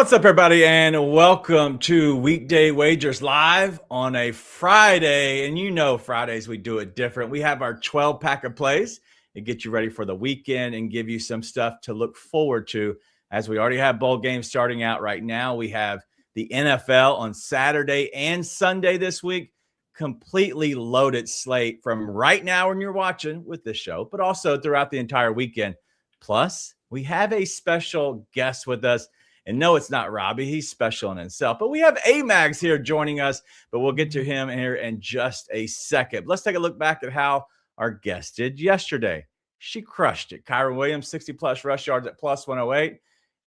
What's up, everybody, and welcome to Weekday Wagers Live on a Friday. And you know Fridays we do it different. We have our 12-pack of plays to get you ready for the weekend and give you some stuff to look forward to, as we already have bowl games starting out right now. We have the NFL on Saturday and Sunday this week. Completely loaded slate from right now when you're watching with this show, but also throughout the entire weekend. Plus, we have a special guest with us. And no, it's not Robbie. He's special in himself. But we have A-Mags here joining us, but we'll get to him here in just a second. Let's take a look back at how our guest did yesterday. She crushed it. Kyron Williams, 60-plus rush yards at plus 108.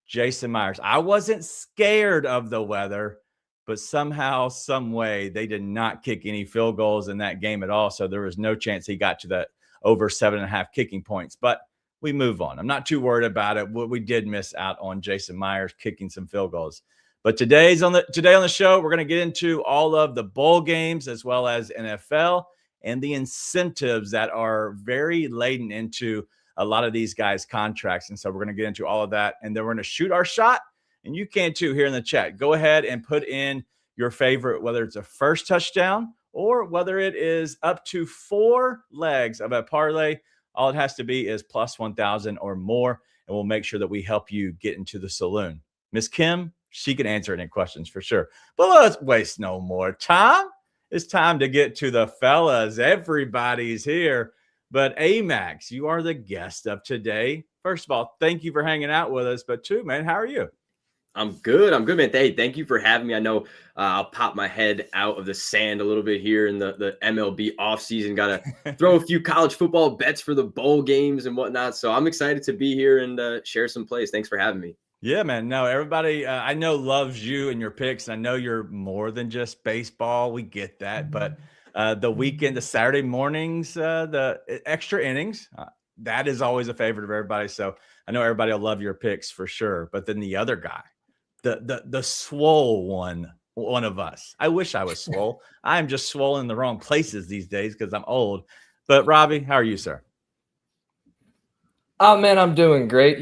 Jason Myers. I wasn't scared of the weather, but somehow, some way, they did not kick any field goals in that game at all. So there was no chance he got to that over 7.5 kicking points. But we move on. I'm not too worried about it. We did miss out on Jason Myers kicking some field goals. But today on the show, we're going to get into all of the bowl games as well as NFL and the incentives that are very laden into a lot of these guys' contracts. And so we're going to get into all of that. And then we're going to shoot our shot. And you can too here in the chat. Go ahead and put in your favorite, whether it's a first touchdown or whether it is up to 4 legs of a parlay. All it has to be is plus 1,000 or more, and we'll make sure that we help you get into the saloon. Miss Kim, she can answer any questions for sure. But let's waste no more time. It's time to get to the fellas. Everybody's here. But A-Max, you are the guest of today. First of all, thank you for hanging out with us. But two, man, how are you? I'm good, man. Hey, thank you for having me. I know I'll pop my head out of the sand a little bit here in the MLB offseason. Got to throw a few college football bets for the bowl games and whatnot. So I'm excited to be here and share some plays. Thanks for having me. Yeah, man. No, everybody I know loves you and your picks. And I know you're more than just baseball. We get that. But the weekend, the Saturday mornings, the extra innings, that is always a favorite of everybody. So I know everybody will love your picks for sure. But then the other guy, the swole one of us. I wish I was swole. I'm just swollen in the wrong places these days because I'm old. But Robbie, how are you, sir? Oh man, I'm doing great.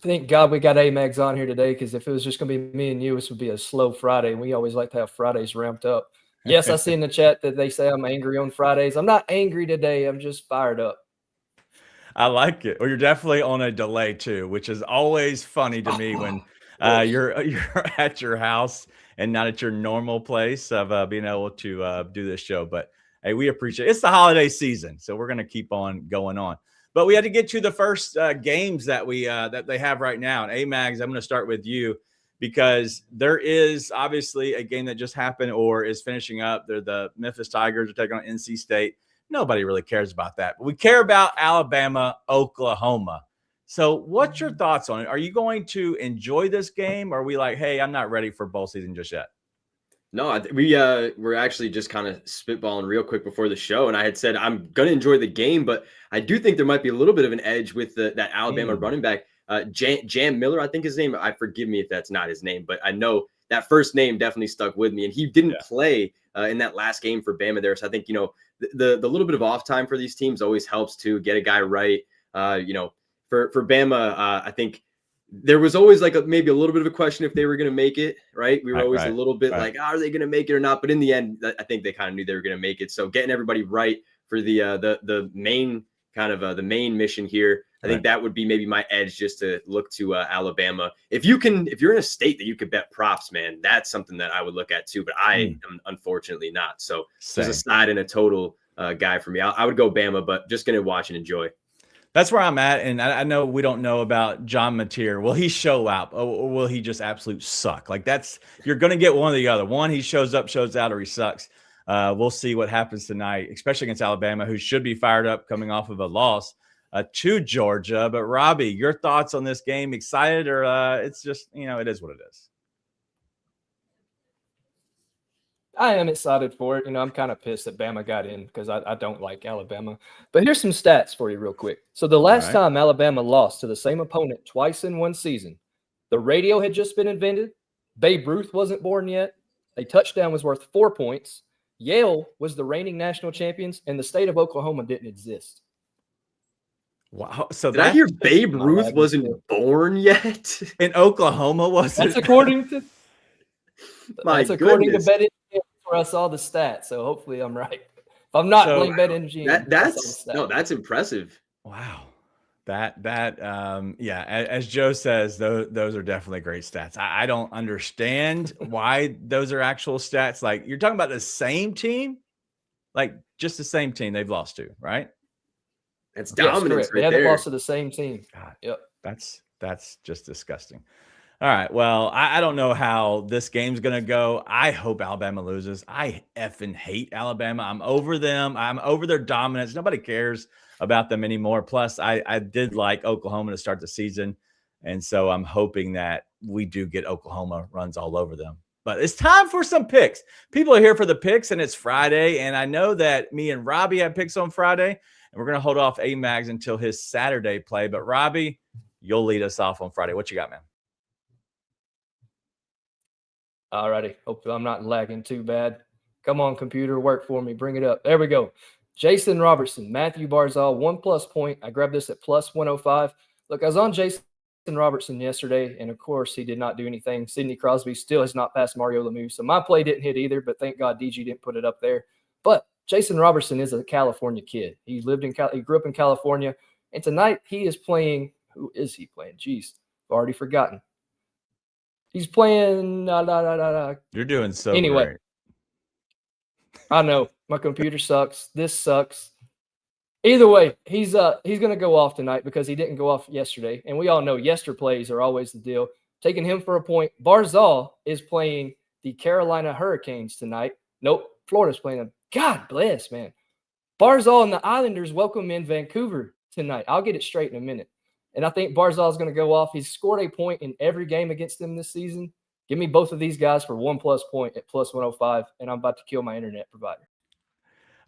Thank God we got A-Mags on here today, because if it was just going to be me and you, this would be a slow Friday. And we always like to have Fridays ramped up. Yes, I see in the chat that they say I'm angry on Fridays. I'm not angry today. I'm just fired up. I like it. Well, you're definitely on a delay too, which is always funny to me when you're at your house and not at your normal place of being able to do this show. But hey, we appreciate it. It's the holiday season, so we're going to keep on going on. But we had to get to the first games that they have right now. And A-Mags, I'm going to start with you because there is obviously a game that just happened or is finishing up. They're the Memphis Tigers are taking on NC State. Nobody really cares about that. But we care about Alabama, Oklahoma. So what's your thoughts on it? Are you going to enjoy this game? Or are we like, hey, I'm not ready for bowl season just yet? No, we're actually just kind of spitballing real quick before the show. And I had said I'm going to enjoy the game, but I do think there might be a little bit of an edge with that Alabama running back, Jam Miller, I think his name. Forgive me if that's not his name, but I know that first name definitely stuck with me. And he didn't play in that last game for Bama there. So I think, the little bit of off time for these teams always helps to get a guy right. For Bama, I think there was always like maybe a little bit of a question if they were going to make it, right? We were always a little bit like, are they going to make it or not? But in the end, I think they kind of knew they were going to make it. So getting everybody right for the main kind of the main mission here, I think that would be maybe my edge, just to look to Alabama. If you're in a state that you could bet props, man, that's something that I would look at too. But I am unfortunately not. So there's a side and a total guy for me. I would go Bama, but just going to watch and enjoy. That's where I'm at, and I know we don't know about John Mateer. Will he show up, or will he just absolute suck? Like you're going to get one or the other. One, he shows up, shows out, or he sucks. We'll see what happens tonight, especially against Alabama, who should be fired up coming off of a loss to Georgia. But Robbie, your thoughts on this game? Excited, or it's just it is what it is? I am excited for it. I'm kind of pissed that Bama got in because I don't like Alabama. But here's some stats for you real quick. So the last time Alabama lost to the same opponent twice in one season, the radio had just been invented. Babe Ruth wasn't born yet. A touchdown was worth 4 points. Yale was the reigning national champions, and the state of Oklahoma didn't exist. Wow. So Did I hear Babe My Ruth lab wasn't report. born yet? in Oklahoma, was That's it? according to My according to goodness. BetMGM, where I saw the stats. So hopefully I'm right. If I'm not, So blame BetMGM. I saw the stat. That's impressive. wow. Yeah, as Joe says, those are definitely great stats. I don't understand why those are actual stats. Like, you're talking about the same team, like just the same team they've lost to, right? That's Yes, dominance correct. They right haven't there. lost to the same team. God, Yep. that's just disgusting. All right. Well, I don't know how this game's going to go. I hope Alabama loses. I effing hate Alabama. I'm over them. I'm over their dominance. Nobody cares about them anymore. Plus, I did like Oklahoma to start the season. And so I'm hoping that we do get Oklahoma runs all over them. But it's time for some picks. People are here for the picks, and it's Friday. And I know that me and Robbie have picks on Friday, and we're going to hold off A-Mags until his Saturday play. But Robbie, you'll lead us off on Friday. What you got, man? Alrighty. Hope I'm not lagging too bad. Come on, computer, work for me. Bring it up. There we go. Jason Robertson, Matthew Barzal, 1+ point. I grabbed this at plus 105. Look, I was on Jason Robertson yesterday, and of course, he did not do anything. Sidney Crosby still has not passed Mario Lemieux, so my play didn't hit either, but thank God DG didn't put it up there. But Jason Robertson is a California kid. He grew up in California, and tonight he is playing. Who is he playing? Jeez, I've already forgotten. He's playing. You're doing so Anyway, great. I know my computer sucks. This sucks. Either way, he's gonna go off tonight because he didn't go off yesterday, and we all know yester plays are always the deal. Taking him for a point. Barzal is playing the Carolina Hurricanes tonight. Nope, Florida's playing them. God bless, man. Barzal and the Islanders welcome in Vancouver tonight. I'll get it straight in a minute. And I think Barzal is going to go off. He's scored a point in every game against them this season. Give me both of these guys for 1+ point at plus 105, and I'm about to kill my internet provider.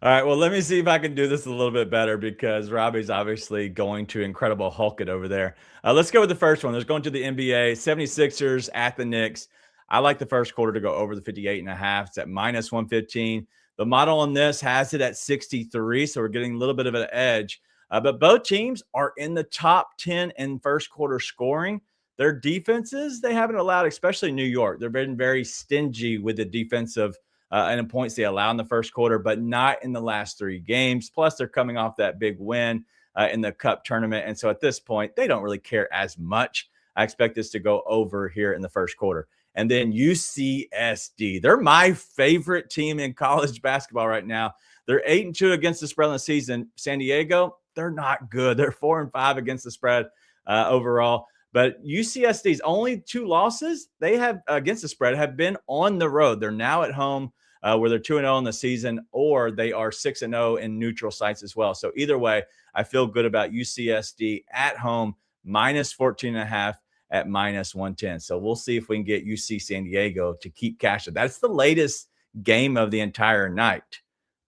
All right. Well, let me see if I can do this a little bit better because Robbie's obviously going to Incredible Hulk it over there. Let's go with the first one. There's going to the NBA, 76ers at the Knicks. I like the first quarter to go over the 58.5. It's at minus 115. The model on this has it at 63, so we're getting a little bit of an edge. But both teams are in the top 10 in first quarter scoring. Their defenses, they haven't allowed, especially New York. They've been very stingy with the defensive and the points they allow in the first quarter, but not in the last 3 games. Plus, they're coming off that big win in the Cup tournament. And so at this point, they don't really care as much. I expect this to go over here in the first quarter. And then UCSD, they're my favorite team in college basketball right now. They're 8-2 against the spread on the season. San Diego, they're not good. They're 4-5 against the spread overall. But UCSD's only 2 losses they have against the spread have been on the road. They're now at home where they're 2-0 in the season, or they are 6-0 in neutral sites as well. So either way, I feel good about UCSD at home, minus 14.5 at minus 110. So we'll see if we can get UC San Diego to keep cashing. That's the latest game of the entire night.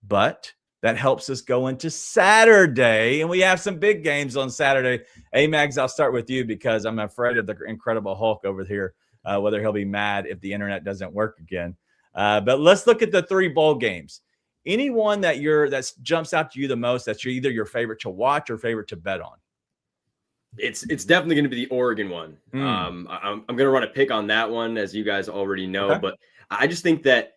But that helps us go into Saturday, and we have some big games on Saturday. A-Mags, I'll start with you because I'm afraid of the Incredible Hulk over here, whether he'll be mad if the internet doesn't work again. But let's look at the 3 bowl games. Anyone that jumps out to you the most that's either your favorite to watch or favorite to bet on? It's definitely going to be the Oregon one. I'm going to run a pick on that one, as you guys already know. Okay. But I just think that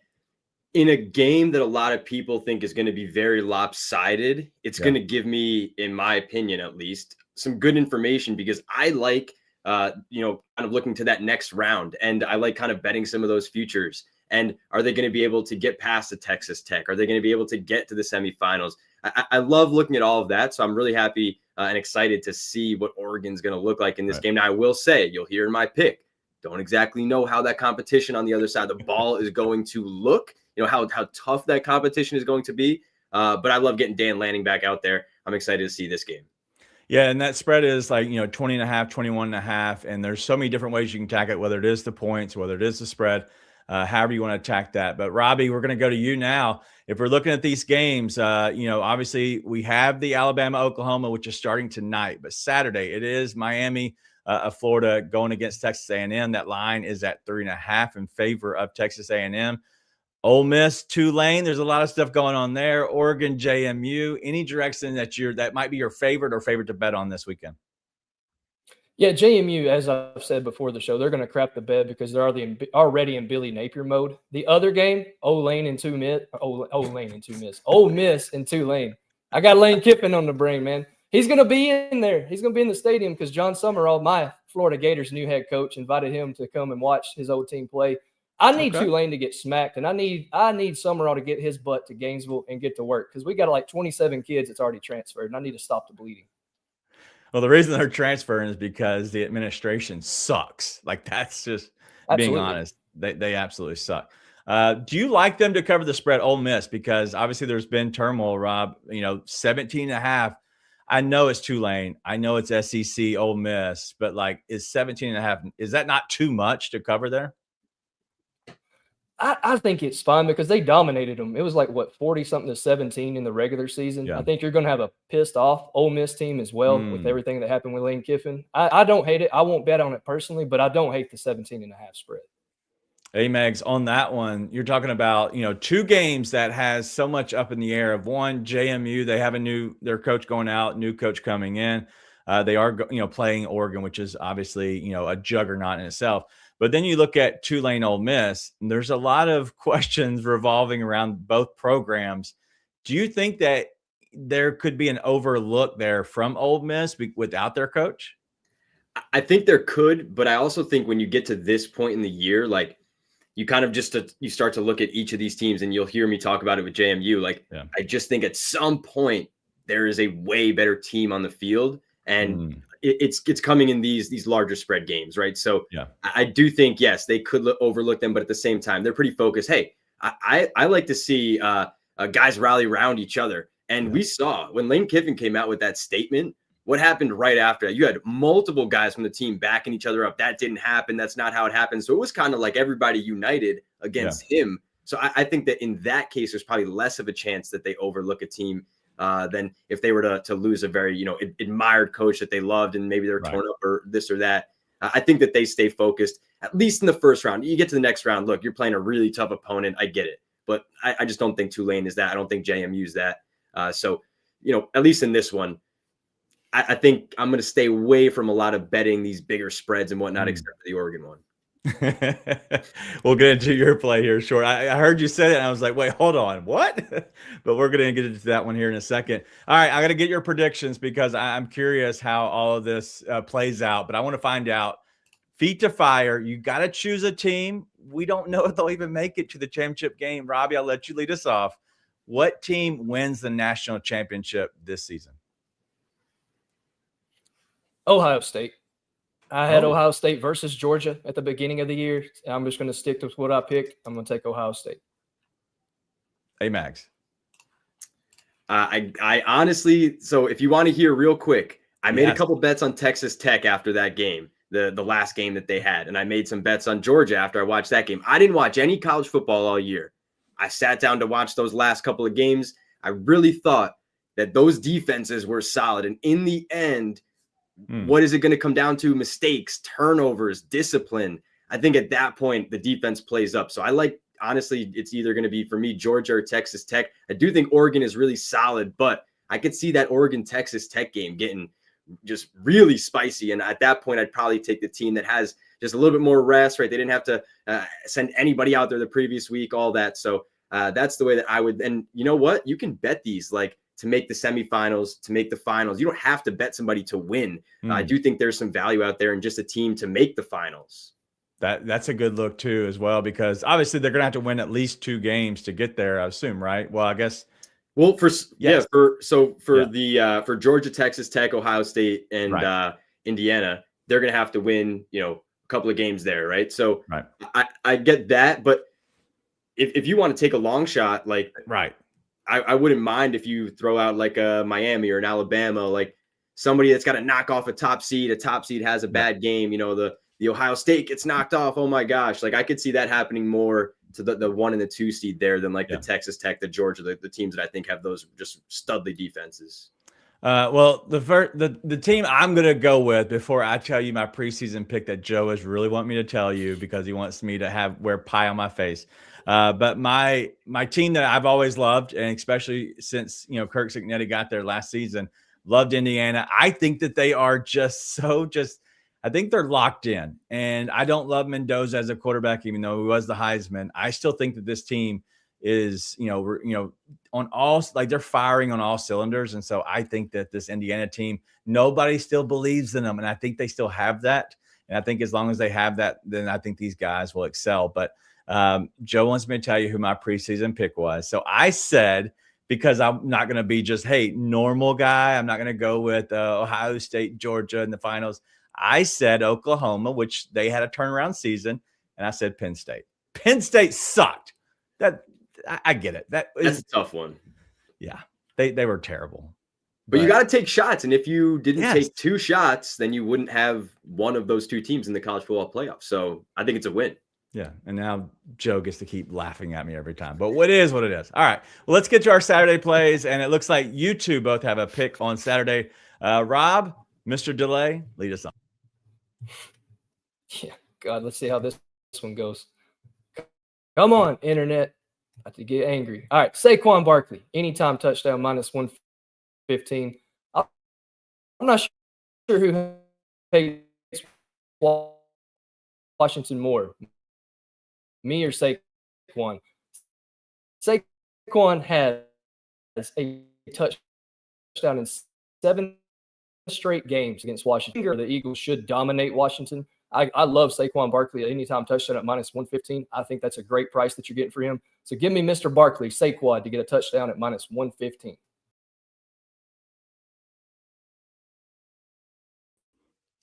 in a game that a lot of people think is going to be very lopsided, it's going to give me, in my opinion at least, some good information because I like, kind of looking to that next round, and I like kind of betting some of those futures. And are they going to be able to get past the Texas Tech? Are they going to be able to get to the semifinals? I love looking at all of that, so I'm really happy and excited to see what Oregon's going to look like in this game. Now, I will say, you'll hear in my pick, don't exactly know how that competition on the other side of the ball is going to look. You know, how tough that competition is going to be. But I love getting Dan Lanning back out there. I'm excited to see this game. Yeah, and that spread is like, 20.5, 21.5. And there's so many different ways you can attack it, whether it is the points, whether it is the spread, however you want to attack that. But Robbie, we're going to go to you now. If we're looking at these games, obviously we have the Alabama-Oklahoma, which is starting tonight. But Saturday, it is Miami of Florida going against Texas A&M. That line is at 3.5 in favor of Texas A&M. Ole Miss, Tulane. There's a lot of stuff going on there. Oregon, JMU. Any direction that might be your favorite or favorite to bet on this weekend? Yeah, JMU, as I've said before the show, they're going to crap the bed because they're already in Billy Napier mode. The other game, Ole Miss and Tulane. I got Lane Kiffin on the brain, man. He's going to be in there. He's going to be in the stadium because John Summerall, my Florida Gators new head coach, invited him to come and watch his old team play. I need Tulane to get smacked, and I need Summerall to get his butt to Gainesville and get to work because we got like 27 kids that's already transferred, and I need to stop the bleeding. Well, the reason they're transferring is because the administration sucks. Like, that's just being honest. They absolutely suck. Do you like them to cover the spread, Ole Miss? Because obviously there's been turmoil, Rob. 17.5. I know it's Tulane. I know it's SEC, Ole Miss. But, like, is 17.5, is that not too much to cover there? I think it's fine because they dominated them. It was like, 40-something to 17 in the regular season. Yeah. I think you're going to have a pissed off Ole Miss team as well with everything that happened with Lane Kiffin. I don't hate it. I won't bet on it personally, but I don't hate the 17.5 spread. Hey, Megs, on that one, you're talking about, two games that has so much up in the air. Of one, JMU, they have their coach going out, new coach coming in. They are, playing Oregon, which is obviously, a juggernaut in itself. But then you look at Tulane, Ole Miss, and there's a lot of questions revolving around both programs. Do you think that there could be an overlook there from Ole Miss without their coach? I think there could, but I also think when you get to this point in the year, like, you kind of you start to look at each of these teams, and you'll hear me talk about it with JMU. Like, I just think at some point there is a way better team on the field, and it's coming in these larger spread games, right? So I do think, yes, they could overlook them, but at the same time, they're pretty focused. Hey, I like to see guys rally around each other. And we saw when Lane Kiffin came out with that statement, what happened right after that? You had multiple guys from the team backing each other up. That didn't happen. That's not how it happened. So it was kind of like everybody united against him. So I think that in that case, there's probably less of a chance that they overlook a team than if they were to lose a very, admired coach that they loved and maybe they're torn up or this or that. I think that they stay focused, at least in the first round. You get to the next round, look, you're playing a really tough opponent. I get it. But I just don't think Tulane is that. I don't think JMU is that. So, at least in this one, I think I'm going to stay away from a lot of betting these bigger spreads and whatnot, except for the Oregon one. We'll get into your play here short. I heard you say it, and I was like, wait, hold on, what? But we're going to get into that one here in a second. All right, I got to get your predictions because I'm curious how all of this plays out. But I want to find out, feet to fire, you got to choose a team. We don't know if they'll even make it to the championship game. Robbie, I'll let you lead us off. What team wins the national championship this season? Ohio State. I had Ohio State versus Georgia at the beginning of the year. I'm just going to stick to what I picked. I'm going to take Ohio State. Hey, Max. I honestly, so if you want to hear real quick, I made a couple bets on Texas Tech after that game, the last game that they had. And I made some bets on Georgia after I watched that game. I didn't watch any college football all year. I sat down to watch those last couple of games. I really thought that those defenses were solid. And in the end, what is it going to come down to? Mistakes, turnovers, discipline. I think at that point, the defense plays up. So I like, honestly, it's either going to be for me, Georgia or Texas Tech. I do think Oregon is really solid, but I could see that Oregon-Texas Tech game getting just really spicy. And at that point, I'd probably take the team that has just a little bit more rest, right? They didn't have to send anybody out there the previous week, all that. So that's the way that I would. And you know what? You can bet these, like, to make the semifinals, to make the finals. You don't have to bet somebody to win. I do think there's some value out there in just a team to make the finals. That's a good look too, as well, because obviously they're going to have to win at least 2 games to get there, I assume, right? Well, I guess. Well, for Georgia, Texas Tech, Ohio State, and Indiana, they're going to have to win, a couple of games there, right? So I get that, but if you want to take a long shot, like I wouldn't mind if you throw out like a Miami or an Alabama, like somebody that's got to knock off a top seed. A top seed has a bad game. The Ohio State gets knocked off. Oh my gosh. Like I could see that happening more to the 1 and the 2 seed there than like the Texas Tech, the Georgia, the teams that I think have those just studly defenses. Well, the team I'm going to go with before I tell you my preseason pick that Joe is really wanting me to tell you because he wants me to wear pie on my face. But my team that I've always loved, and especially since Kirk Cignetti got there last season, loved Indiana. I think that they are I think they're locked in, and I don't love Mendoza as a quarterback, even though he was the Heisman. I still think that this team is on all, like, they're firing on all cylinders. And so I think that this Indiana team, nobody still believes in them. And I think they still have that. And I think as long as they have that, then I think these guys will excel. But Joe wants me to tell you who my preseason pick was. So I said, because I'm not going to be just, hey, normal guy. I'm not going to go with Ohio State, Georgia in the finals. I said Oklahoma, which they had a turnaround season. And I said Penn State. Penn State sucked. I get it. That's a tough one. Yeah, they were terrible. But you got to take shots. And if you didn't take two shots, then you wouldn't have one of those two teams in the college football playoff. So I think it's a win. Yeah. And now Joe gets to keep laughing at me every time. But what is what it is. All right. Well, let's get to our Saturday plays. And it looks like you two both have a pick on Saturday. Rob, Mr. Delay, lead us on. Yeah. God, let's see how this one goes. Come on, internet. I have to get angry. All right, Saquon Barkley, anytime touchdown, -115. I'm not sure who hates Washington more, me or Saquon. Saquon has a touchdown in 7 straight games against Washington. The Eagles should dominate Washington. I love Saquon Barkley at anytime touchdown at -115. I think that's a great price that you're getting for him. So give me Mr. Barkley, Saquon, to get a touchdown at -115.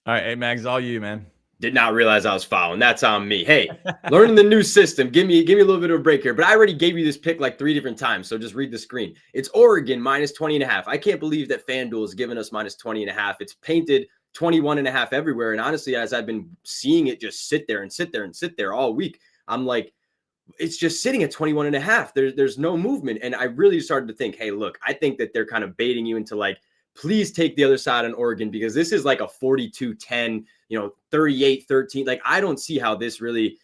All right, hey, Mags, all you, man. Did not realize I was fouling. That's on me. Hey, learning the new system. Give me a little bit of a break here. But I already gave you this pick like 3 different times. So just read the screen. It's Oregon -20.5. I can't believe that FanDuel has given us -20.5. It's painted 21.5 everywhere. And honestly, as I've been seeing it just sit there and sit there and sit there all week, I'm like, it's just sitting at 21.5. There's no movement. And I really started to think, hey, look, I think that they're kind of baiting you into like, please take the other side on Oregon, because this is like a 42-10, 38-13. Like, I don't see how this really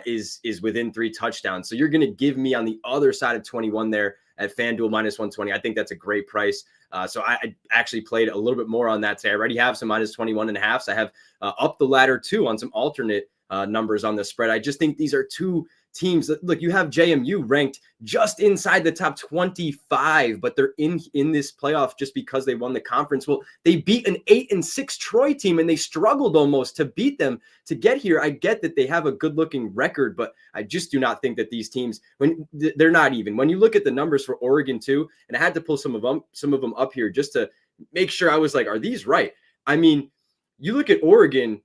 is within 3 touchdowns. So you're going to give me on the other side of 21 there at FanDuel -120. I think that's a great price. So I actually played a little bit more on that today. I already have some -21.5. So I have up the ladder too on some alternate numbers on the spread. I just think these are two teams that, look, you have JMU ranked just inside the top 25, but they're in this playoff just because they won the conference. Well, they beat an 8-6 Troy team, and they struggled almost to beat them to get here. I get that they have a good looking record, but I just do not think that these teams, when they're not even, when you look at the numbers for Oregon too, and I had to pull some of them up here just to make sure I was like, are these right? I mean, you look at Oregon,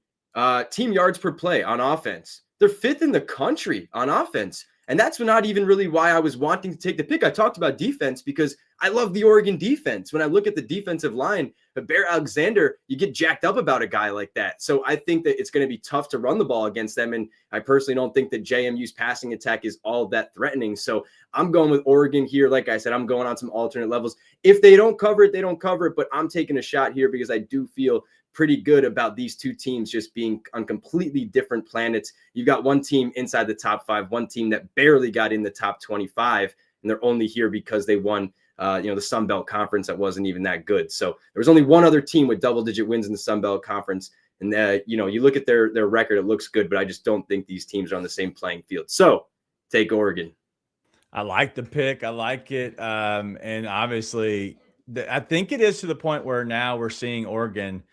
team yards per play on offense. They're 5th in the country on offense. And that's not even really why I was wanting to take the pick. I talked about defense because I love the Oregon defense. When I look at the defensive line, Bear Alexander, you get jacked up about a guy like that. So I think that it's going to be tough to run the ball against them. And I personally don't think that JMU's passing attack is all that threatening. So I'm going with Oregon here. Like I said, I'm going on some alternate levels. If they don't cover it, they don't cover it. But I'm taking a shot here because I do feel pretty good about these two teams just being on completely different planets. You've got one team inside the top 5, one team that barely got in the top 25, and they're only here because they won the Sun Belt Conference that wasn't even that good. So there was only one other team with double-digit wins in the Sun Belt Conference. And, you look at their record, it looks good, but I just don't think these teams are on the same playing field. So take Oregon. I like the pick. I like it. And obviously, I think it is to the point where now we're seeing Oregon.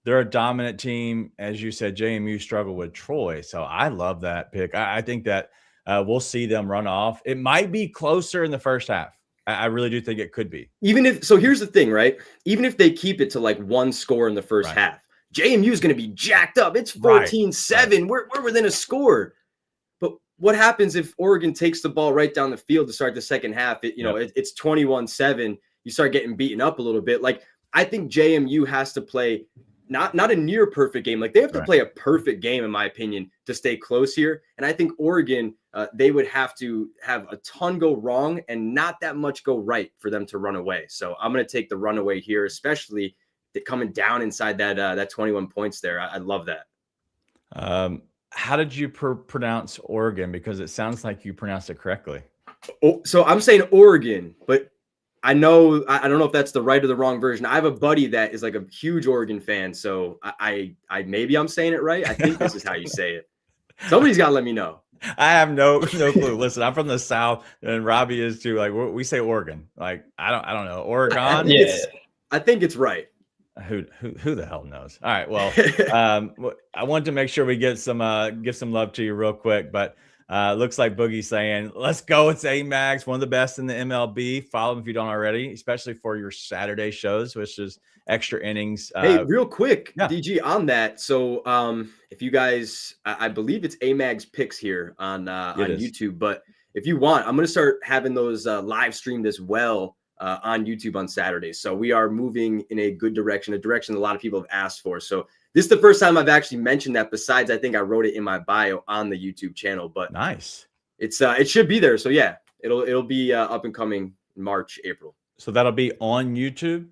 They're a dominant team. As you said, JMU struggled with Troy. So I love that pick. I think that we'll see them run off. It might be closer in the first half. I really do think it could be. So here's the thing, right? Even if they keep it to like one score in the first half, JMU is going to be jacked up. It's 14-7. We're within a score. But what happens if Oregon takes the ball right down the field to start the second half? It's 21-7. You start getting beaten up a little bit. Like, I think JMU has to play not a near perfect game. Like they have to Right. play a perfect game, in my opinion, to stay close here. And I think Oregon, they would have to have a ton go wrong and not that much go right for them to run away. So I'm going to take the runaway here, especially coming down inside that 21 points there. I love that. How did you pronounce Oregon? Because it sounds like you pronounced it correctly. Oh, so I'm saying Oregon, but I know I don't know if that's the right or the wrong version. I have a buddy that is like a huge Oregon fan, so I maybe I'm saying it right. I think this is how you say it. Somebody's got to let me know. I have no clue. Listen, I'm from the South, and Robbie is too. Like we say Oregon. Like I don't know Oregon. I think it's right. Who the hell knows? All right. Well, I wanted to make sure we give some love to you real quick, but looks like Boogie's saying, let's go. It's A-Mags, one of the best in the MLB. Follow him if you don't already, especially for your Saturday shows, which is extra innings. Hey, real quick, yeah. DG on that. So if you guys, I believe it's A-Mags picks here on YouTube, but if you want, I'm going to start having those live streamed as well on YouTube on Saturdays. So we are moving in a good direction, a direction a lot of people have asked for. So this is the first time I've actually mentioned that. Besides, I think I wrote it in my bio on the YouTube channel. But nice, it should be there. So yeah, it'll be up and coming March, April. So that'll be on YouTube.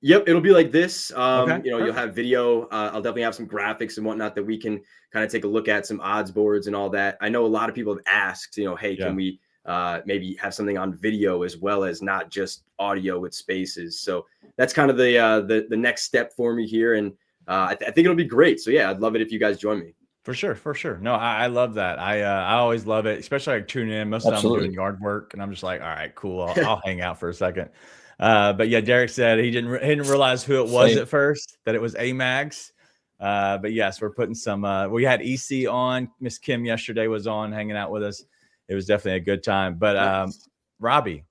Yep, it'll be like this. Okay, You'll have video. I'll definitely have some graphics and whatnot that we can kind of take a look at, some odds boards and all that. I know a lot of people have asked, hey, can we maybe have something on video as well as not just audio with spaces? So that's kind of the next step for me here, and I think it'll be great. So yeah, I'd love it if you guys join me. For sure. No, I love that. I always love it, especially I tune in. Most of the time I'm doing yard work, and I'm just like, all right, cool. I'll hang out for a second. But yeah, Derek said he didn't realize who it was at first, that it was A-Mags. But yes, we're putting some. We had EC on. Miss Kim yesterday was on, hanging out with us. It was definitely a good time. But Robbie,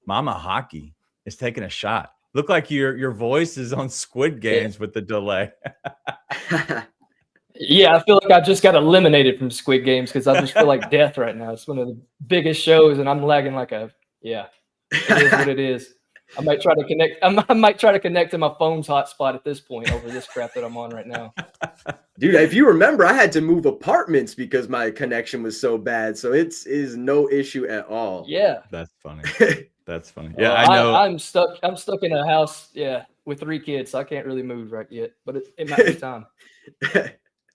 Mama Hockey is taking a shot. Look like your voice is on Squid Games with the delay. Yeah, I feel like I just got eliminated from Squid Games because I just feel like death right now. It's one of the biggest shows, and I'm lagging like it is what it is. I might try to connect. I might try to connect to my phone's hotspot at this point over this crap that I'm on right now. Dude, if you remember, I had to move apartments because my connection was so bad. So it is no issue at all. Yeah, that's funny. That's funny. Yeah, I know. I'm stuck in a house. Yeah, with 3 kids, so I can't really move right yet. But it might be time.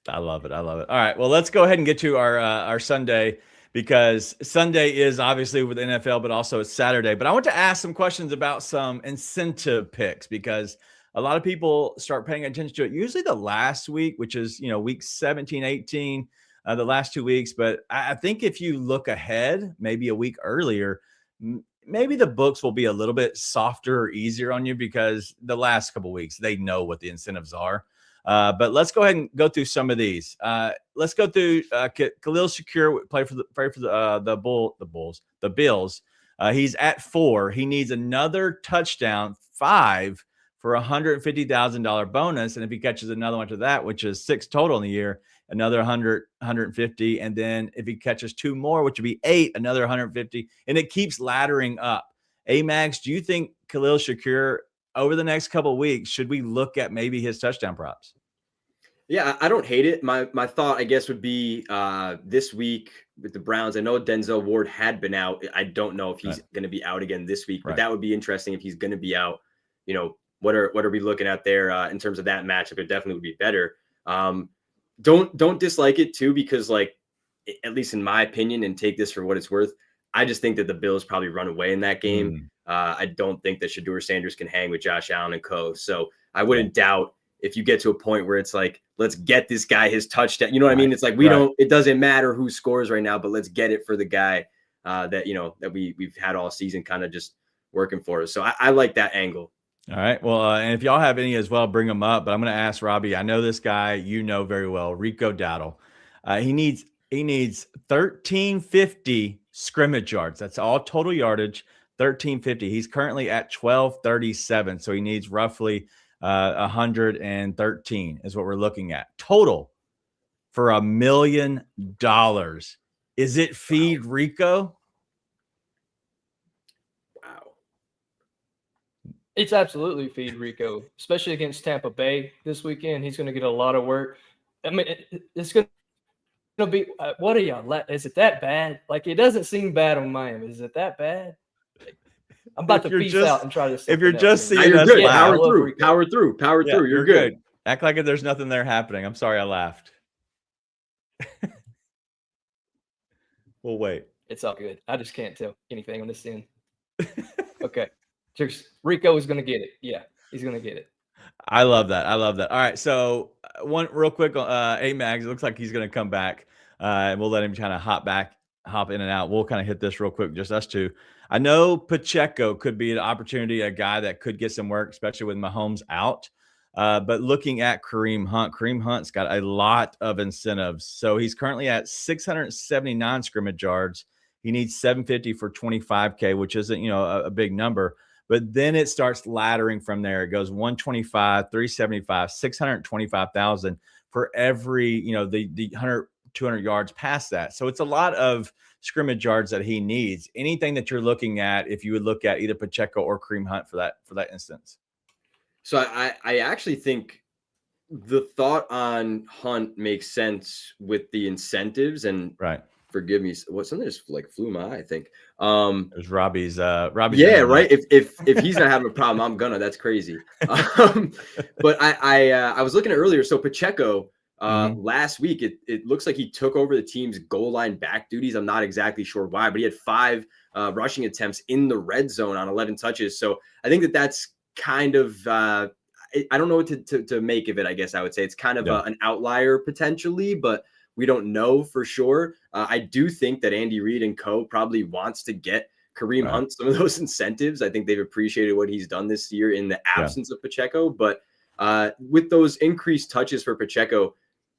I love it. All right. Well, let's go ahead and get to our Sunday, because Sunday is obviously with NFL, but also it's Saturday. But I want to ask some questions about some incentive picks, because a lot of people start paying attention to it usually the last week, which is, week 17, 18, the last 2 weeks. But I think if you look ahead, maybe a week earlier, maybe the books will be a little bit softer or easier on you, because the last couple of weeks, they know what the incentives are. But let's go ahead and go through some of these. Let's go through Khalil Shakir, play for the Bills. He's at 4. He needs another touchdown, 5 for $150,000 bonus. And if he catches another one to that, which is 6 total in the year, another 150. And then if he catches 2 more, which would be 8, another 150. And it keeps laddering up. A-Max, do you think Khalil Shakir, over the next couple of weeks, should we look at maybe his touchdown props? Yeah, I don't hate it. My thought, I guess, would be this week with the Browns. I know Denzel Ward had been out. I don't know if he's going to be out again this week, but that would be interesting if he's going to be out. What are we looking at there in terms of that matchup? It definitely would be better. Don't dislike it too, because at least in my opinion, and take this for what it's worth, I just think that the Bills probably run away in that game. I don't think that Shedeur Sanders can hang with Josh Allen and co. So I wouldn't doubt if you get to a point where it's like, let's get this guy his touchdown. You know what I mean? It's like it doesn't matter who scores right now, but let's get it for the guy that we've had all season kind of just working for us. So I like that angle. All right. Well, and if y'all have any as well, bring them up. But I'm going to ask Robbie. I know this guy, very well, Rico Dowdle. He needs 1350 scrimmage yards. That's all total yardage. 1350. He's currently at 1237. So he needs roughly 113 is what we're looking at total for $1 million. Is it feed Rico? Wow. It's absolutely feed Rico, especially against Tampa Bay this weekend. He's going to get a lot of work. I mean, it's going to be what are y'all? Is it that bad? Like, it doesn't seem bad on Miami. Is it that bad? Like, I'm about to peace out and try this. If you're just seeing you're us good. laugh, Power through. You're good. Act like there's nothing there happening. I'm sorry I laughed. We'll wait. It's all good. I just can't tell anything on this end. Okay. Rico is going to get it. Yeah, he's going to get it. I love that. All right. So one real quick, A-Mags, it looks like he's going to come back. And we'll let him kind of hop in and out. We'll kind of hit this real quick, just us two. I know Pacheco could be an opportunity, a guy that could get some work, especially with Mahomes out. But looking at Kareem Hunt's got a lot of incentives. So he's currently at 679 scrimmage yards. He needs 750 for 25K, which isn't, a big number. But then it starts laddering from there. It goes 125, 375, 625,000 for every, the 100, 200 yards past that. So it's a lot of scrimmage yards that he needs. Anything that you're looking at, if you would look at either Pacheco or Kareem Hunt for that instance. So I actually think the thought on Hunt makes sense with the incentives, and right. Forgive me, something just like flew my eye, I think. It was Robbie's. Yeah, right. If he's not having a problem, I'm gonna. That's crazy. But I was looking at earlier. So Pacheco last week, it looks like he took over the team's goal line back duties. I'm not exactly sure why, but he had 5 rushing attempts in the red zone on 11 touches. So I think that's kind of I don't know what to make of it. I guess I would say it's kind of an outlier potentially, but we don't know for sure. I do think that Andy Reid and co probably wants to get Kareem Hunt some of those incentives. I think they've appreciated what he's done this year in the absence of Pacheco. But with those increased touches for Pacheco,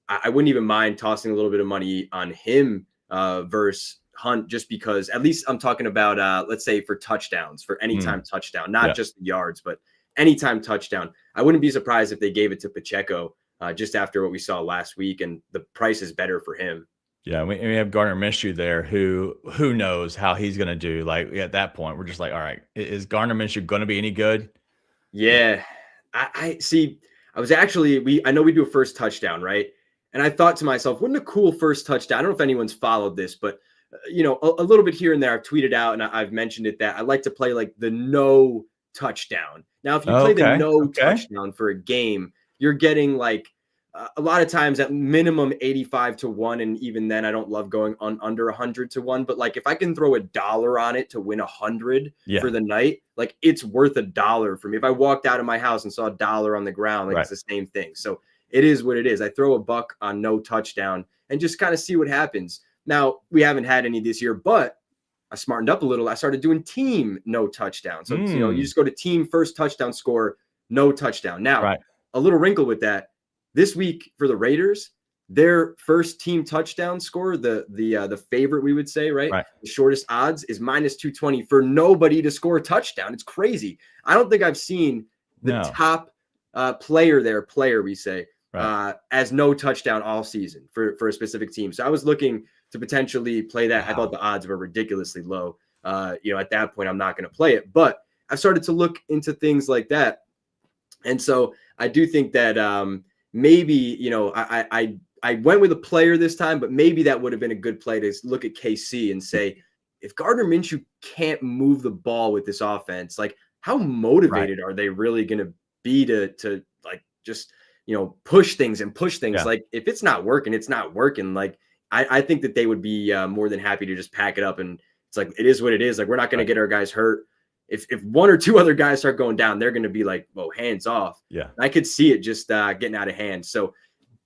I wouldn't even mind tossing a little bit of money on him versus Hunt, just because at least I'm talking about, let's say, for touchdowns, for anytime touchdown, not just the yards, but anytime touchdown. I wouldn't be surprised if they gave it to Pacheco just after what we saw last week, and the price is better for him. Yeah, we have Gardner Minshew there, who knows how he's going to do. Like, at that point, we're just like, all right, is Gardner Minshew going to be any good? Yeah, I see. I was actually, I know we do a first touchdown, right? And I thought to myself, wouldn't a cool first touchdown? I don't know if anyone's followed this, but a little bit here and there, I've tweeted out and I've mentioned it that I like to play like the no touchdown. Now, if you play the no touchdown for a game, you're getting like a lot of times at minimum 85 to 1. And even then I don't love going on under 100 to 1, but like if I can throw $1 on it to win 100 for the night, like it's worth $1 for me. If I walked out of my house and saw $1 on the ground, like it's the same thing. So it is what it is. I throw $1 on no touchdown and just kind of see what happens. Now, we haven't had any this year, but I smartened up a little. I started doing team no touchdown. So, you just go to team first touchdown score, no touchdown. Now, a little wrinkle with that. This week for the Raiders, their first team touchdown score, the favorite we would say, right? The shortest odds is -220 for nobody to score a touchdown. It's crazy. I don't think I've seen the top player we say, as no touchdown all season for a specific team. So I was looking to potentially play that. I thought the odds were ridiculously low. At that point, I'm not going to play it. But I've started to look into things like that. And so I do think that maybe, I went with a player this time, but maybe that would have been a good play to look at KC and say, if Gardner Minshew can't move the ball with this offense, like how motivated are they really going to be to like just, push things. Like if it's not working, it's not working. Like I think that they would be more than happy to just pack it up. And it's like, it is what it is. Like, we're not going to get our guys hurt. If one or two other guys start going down, they're going to be like, whoa, hands off. Yeah. I could see it just getting out of hand. So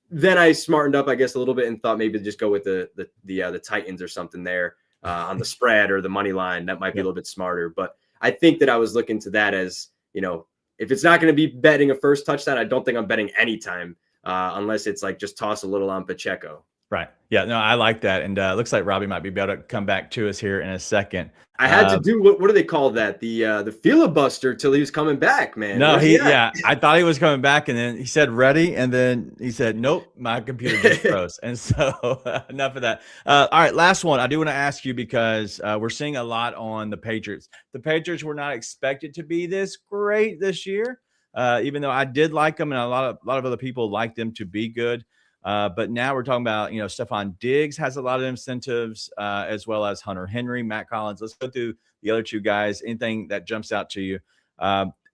then I smartened up, I guess, a little bit and thought maybe just go with the Titans or something there on the spread or the money line. That might be a little bit smarter. But I think that I was looking to that as, if it's not going to be betting a first touchdown, I don't think I'm betting anytime unless it's like just toss a little on Pacheco. Right. Yeah, no, I like that. And looks like Robbie might be able to come back to us here in a second. I had to do what do they call that? The filibuster till he was coming back, man. No, Where's he at? yeah, I thought he was coming back, and then he said ready, and then he said, nope, my computer just froze. And so enough of that. All right, last one. I do want to ask you because we're seeing a lot on the Patriots. The Patriots were not expected to be this great this year, even though I did like them, and a lot of other people liked them to be good. But now we're talking about, Stephon Diggs has a lot of incentives, as well as Hunter Henry, Matt Collins. Let's go through the other two guys. Anything that jumps out to you?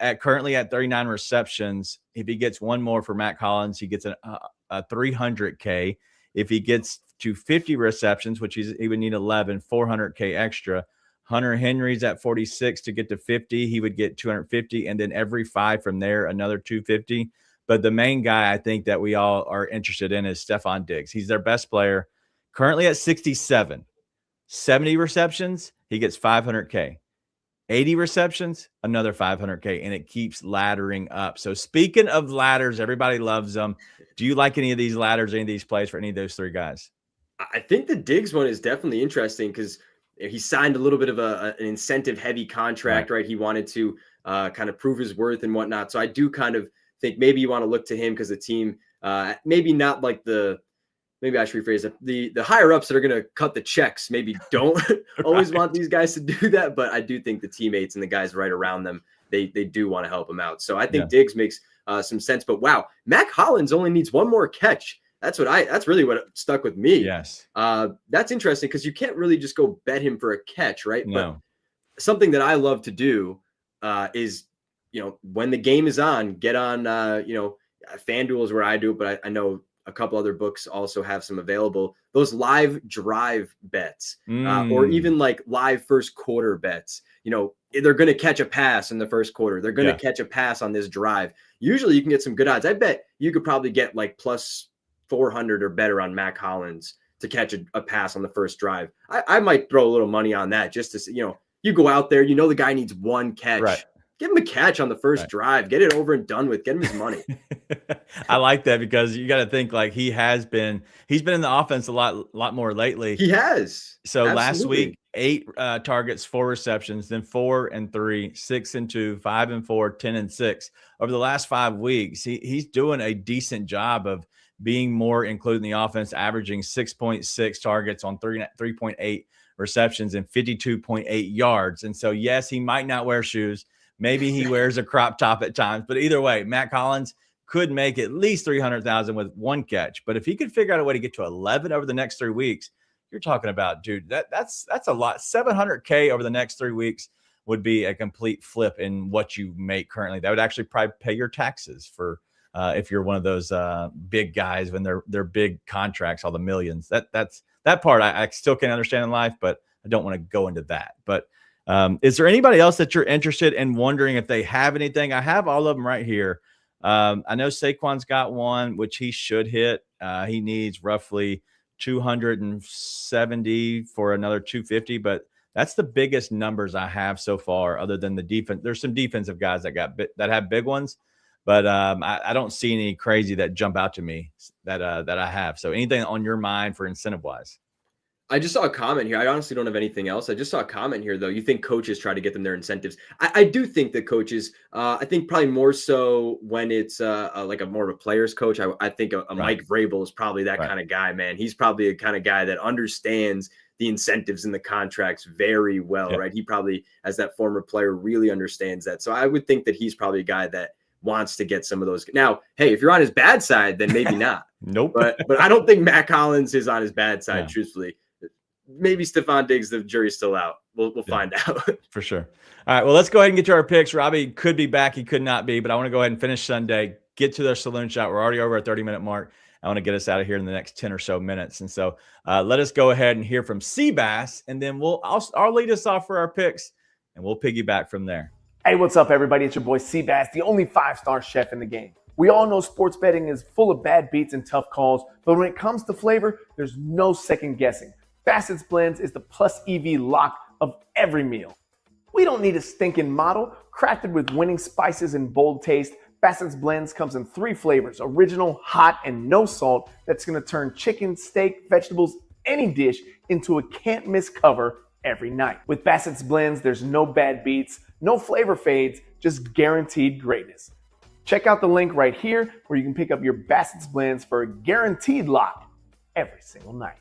Currently at 39 receptions, if he gets one more for Matt Collins, he gets a $300K. If he gets to 50 receptions, which he would need 11, $400K extra. Hunter Henry's at 46 to get to 50. He would get 250, and then every 5 from there, another 250. But the main guy I think that we all are interested in is Stephon Diggs. He's their best player. Currently at 67. 70 receptions, he gets 500K. 80 receptions, another 500K, and it keeps laddering up. So speaking of ladders, everybody loves them. Do you like any of these ladders, any of these plays for any of those three guys? I think the Diggs one is definitely interesting because he signed a little bit of an incentive-heavy contract, right? He wanted to kind of prove his worth and whatnot. So I do kind of think maybe you want to look to him because the team, maybe not like maybe I should rephrase it. The higher ups that are going to cut the checks maybe don't always want these guys to do that. But I do think the teammates and the guys right around them, they do want to help him out. So I think Diggs makes some sense. But wow, Matt Collins only needs one more catch. That's really what stuck with me. Yes. That's interesting because you can't really just go bet him for a catch, right? No. But something that I love to do is, when the game is on, get on, FanDuel is where I do it, but I know a couple other books also have some available. Those live drive bets, or even like live first quarter bets. They're going to catch a pass in the first quarter. They're going to catch a pass on this drive. Usually you can get some good odds. I bet you could probably get like plus 400 or better on Matt Collins to catch a pass on the first drive. I might throw a little money on that just to see, you go out there, the guy needs one catch. Right. Give him a catch on the first drive. Get it over and done with. Get him his money. I like that because you got to think like he's been in the offense a lot more lately. He has. So last week, 8 targets, 4 receptions, then 4 and 3, 6 and 2, 5 and 4, 10 and 6. Over the last 5 weeks, he's doing a decent job of being more included in the offense, averaging 6.6 targets on 3.8 receptions and 52.8 yards. And so, yes, he might not wear shoes. Maybe he wears a crop top at times, but either way, Matt Collins could make at least 300,000 with one catch. But if he could figure out a way to get to 11 over the next 3 weeks, you're talking about, dude, that's a lot. 700K over the next 3 weeks would be a complete flip in what you make currently. That would actually probably pay your taxes for if you're one of those big guys when they're big contracts, all the millions. That part I still can't understand in life, but I don't want to go into that. But is there anybody else that you're interested in wondering if they have anything? I have all of them right here. I know Saquon's got one, which he should hit. He needs roughly 270 for another 250, but that's the biggest numbers I have so far, other than the defense. There's some defensive guys that have big ones, but I don't see any crazy that jump out to me that I have. So anything on your mind for incentive wise? I just saw a comment here. I honestly don't have anything else. I just saw a comment here, though. You think coaches try to get them their incentives? I do think that coaches, I think probably more so when it's like a more of a player's coach. I think a Mike Vrabel is probably that kind of guy, man. He's probably a kind of guy that understands the incentives in the contracts very well, right? He probably, as that former player, really understands that. So I would think that he's probably a guy that wants to get some of those. Now, hey, if you're on his bad side, then maybe not. Nope. But I don't think Matt Collins is on his bad side, truthfully. Maybe Stephon Diggs, the jury's still out. We'll find out. For sure. All right, well, let's go ahead and get to our picks. Robbie could be back. He could not be, but I want to go ahead and finish Sunday, get to their saloon shot. We're already over our 30-minute mark. I want to get us out of here in the next 10 or so minutes. And so let us go ahead and hear from Seabass, and then I'll lead us off for our picks, and we'll piggyback from there. Hey, what's up, everybody? It's your boy Seabass, the only 5-star chef in the game. We all know sports betting is full of bad beats and tough calls, but when it comes to flavor, there's no second guessing. Bassett's Blends is the plus EV lock of every meal. We don't need a stinking model. Crafted with winning spices and bold taste, Bassett's Blends comes in 3 flavors: original, hot, and no salt. That's going to turn chicken, steak, vegetables, any dish into a can't-miss cover every night. With Bassett's Blends, there's no bad beats, no flavor fades, just guaranteed greatness. Check out the link right here where you can pick up your Bassett's Blends for a guaranteed lock every single night.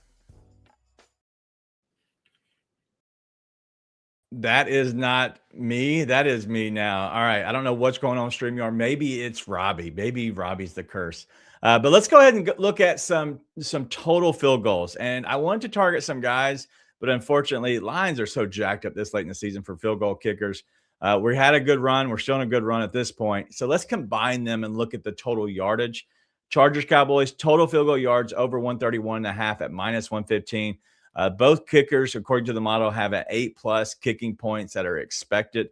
That is not me. That is me now. All right. I don't know what's going on StreamYard. Maybe it's Robbie. Maybe Robbie's the curse. But let's go ahead and look at some total field goals. And I want to target some guys, but unfortunately, lines are so jacked up this late in the season for field goal kickers. We had a good run. We're still in a good run at this point. So let's combine them and look at the total yardage. Chargers, Cowboys, total field goal yards over 131.5 at minus 115. Both kickers, according to the model, have an 8+ kicking points that are expected.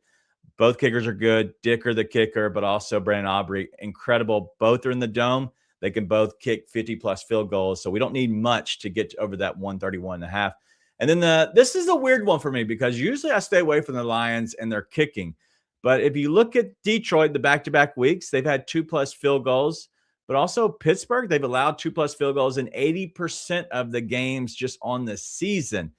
Both kickers are good. Dicker, the kicker, but also Brandon Aubrey, incredible. Both are in the dome. They can both kick 50+ field goals. So we don't need much to get over that 131.5. And then this is a weird one for me because usually I stay away from the Lions and their kicking. But if you look at Detroit, the back-to-back weeks, they've had 2+ field goals. But also Pittsburgh, they've allowed 2+ field goals in 80% of the games just on the season.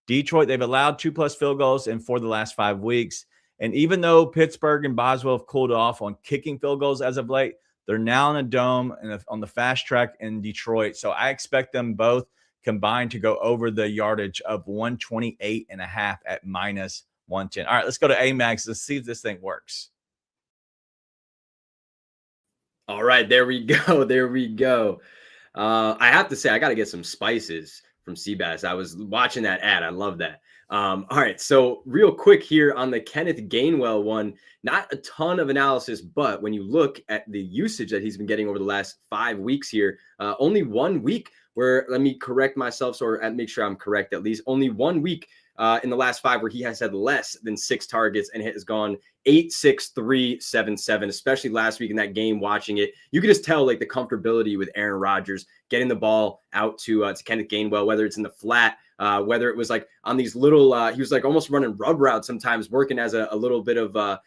Detroit, they've allowed 2+ field goals in 4 of the last 5 weeks. And even though Pittsburgh and Boswell have cooled off on kicking field goals as of late, they're now in a dome and on the fast track in Detroit. So I expect them both combined to go over the yardage of 128.5 at minus 110. All right, let's go to Amags. Let's see if this thing works. All right, there we go. There we go. I have to say, I got to get some spices from Seabass. I was watching that ad. I love that. All right, so real quick here on the Kenneth Gainwell one, not a ton of analysis, but when you look at the usage that he's been getting over the last 5 weeks here, only 1 week where, let me correct myself, or make sure I'm correct at least, only 1 week in the last 5 where he has had less than 6 targets and has gone 8, 6, 3, 7, 7, especially last week in that game watching it. You could just tell like the comfortability with Aaron Rodgers getting the ball out to Kenneth Gainwell, whether it's in the flat, whether it was like on these little, he was like almost running rub routes sometimes, working as a little bit of, a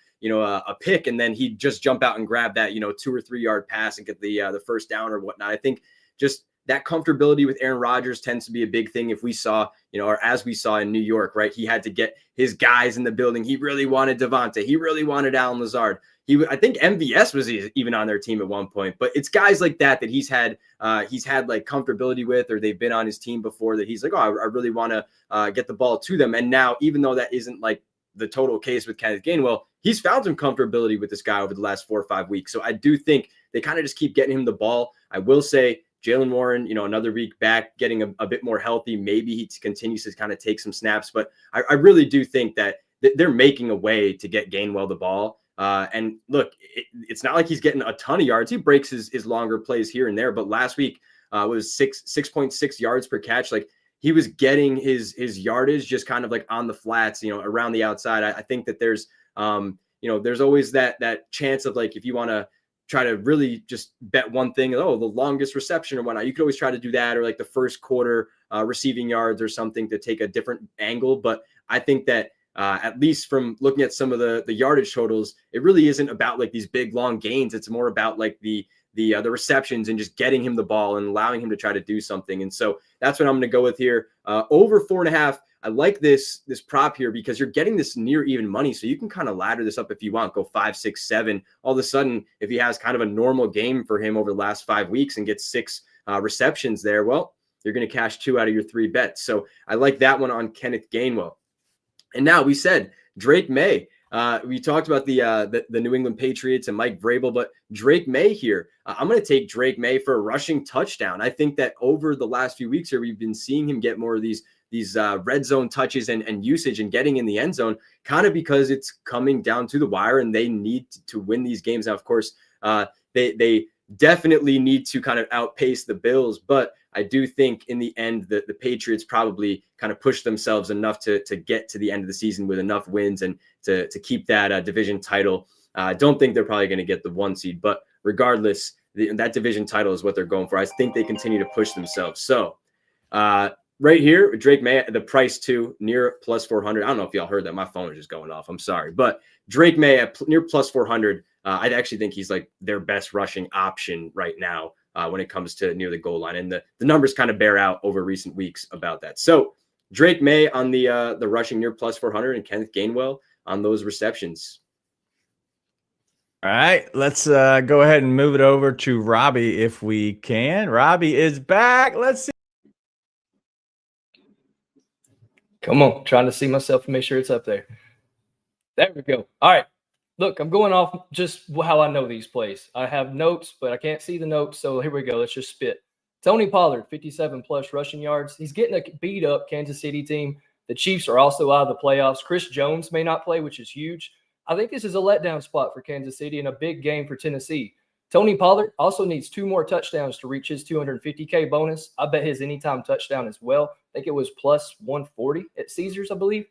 pick, and then he'd just jump out and grab that, 2 or 3 yard pass and get the first down or whatnot. I think just that comfortability with Aaron Rodgers tends to be a big thing. If we saw, or as we saw in New York, right? He had to get his guys in the building. He really wanted Devontae. He really wanted Allen Lazard. I think MVS was even on their team at one point, but it's guys like that he's had like comfortability with, or they've been on his team before that he's like, oh, I really want to get the ball to them. And now, even though that isn't like the total case with Kenneth Gainwell, he's found some comfortability with this guy over the last 4 or 5 weeks. So I do think they kind of just keep getting him the ball. I will say, Jaylen Warren, another week back, getting a bit more healthy. Maybe he continues to kind of take some snaps, but I really do think that they're making a way to get Gainwell the ball. And look, it's not like he's getting a ton of yards. He breaks his longer plays here and there, but last week was 6.6 yards per catch. Like he was getting his yardage just kind of like on the flats, around the outside. I think that there's always that chance of like, if you want to try to really just bet one thing, the longest reception or whatnot, you could always try to do that, or like the first quarter receiving yards or something to take a different angle. But I think that at least from looking at some of the yardage totals, it really isn't about like these big long gains. It's more about like the receptions and just getting him the ball and allowing him to try to do something. And so that's what I'm going to go with here. Over 4.5. I like this prop here because you're getting this near even money. So you can kind of ladder this up if you want, go 5, 6, 7. All of a sudden, if he has kind of a normal game for him over the last 5 weeks and gets 6 receptions there, well, you're going to cash 2 out of your 3 bets. So I like that one on Kenneth Gainwell. And now we said Drake May. We talked about the New England Patriots and Mike Vrabel, but Drake May here. I'm going to take Drake May for a rushing touchdown. I think that over the last few weeks here, we've been seeing him get more of these red zone touches and usage and getting in the end zone, kind of because it's coming down to the wire and they need to win these games. Now, of course, they definitely need to kind of outpace the Bills, but I do think in the end that the Patriots probably kind of push themselves enough to get to the end of the season with enough wins and to keep that division title. I don't think they're probably going to get the 1 seed, but regardless, that division title is what they're going for. I think they continue to push themselves. So right here, Drake May, the price too, near plus 400. I don't know if y'all heard that. My phone is just going off. I'm sorry. But Drake May at near plus 400. I actually think he's like their best rushing option right now when it comes to near the goal line. And the numbers kind of bear out over recent weeks about that. So Drake May on the rushing near plus 400 and Kenneth Gainwell on those receptions. All right, let's go ahead and move it over to Robbie if we can. Robbie is back. Let's see. Come on, trying to see myself and make sure it's up there. There we go. All right. Look, I'm going off just how I know these plays. I have notes, but I can't see the notes. So here we go. Let's just spit. Tony Pollard, 57 plus rushing yards. He's getting a beat up Kansas City team. The Chiefs are also out of the playoffs. Chris Jones may not play, which is huge. I think this is a letdown spot for Kansas City and a big game for Tennessee. Tony Pollard also needs 2 more touchdowns to reach his $250K bonus. I bet his anytime touchdown as well. I think it was plus 140 at Caesars, I believe.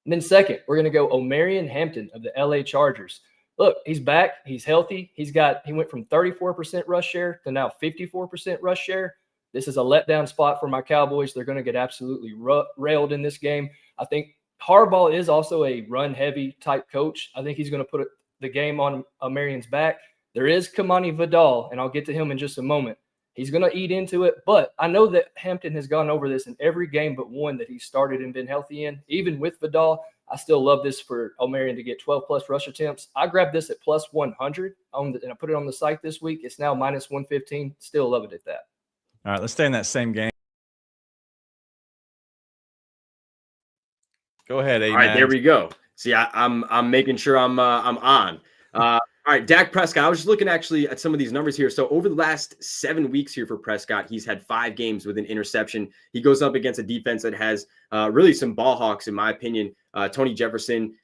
And then second, we're going to go Omarion Hampton of the LA Chargers. Look, he's back. He's healthy. He went from 34% rush share to now 54% rush share. This is a letdown spot for my Cowboys. They're going to get absolutely railed in this game. I think Harbaugh is also a run-heavy type coach. I think he's going to put the game on Marion's back. There is Kamani Vidal, and I'll get to him in just a moment. He's going to eat into it, but I know that Hampton has gone over this in every game but one that he started and been healthy in. Even with Vidal, I still love this for Omarion to get 12-plus rush attempts. I grabbed this at plus 100, and I put it on the site this week. It's now minus 115. Still love it at that. All right, let's stay in that same game. Go ahead, A-Man. All right, there we go. See, I'm making sure I'm on. All right, Dak Prescott. I was just looking actually at some of these numbers here. So over the last 7 weeks here for Prescott, he's had 5 games with an interception. He goes up against a defense that has really some ball hawks, in my opinion. Tony Jefferson.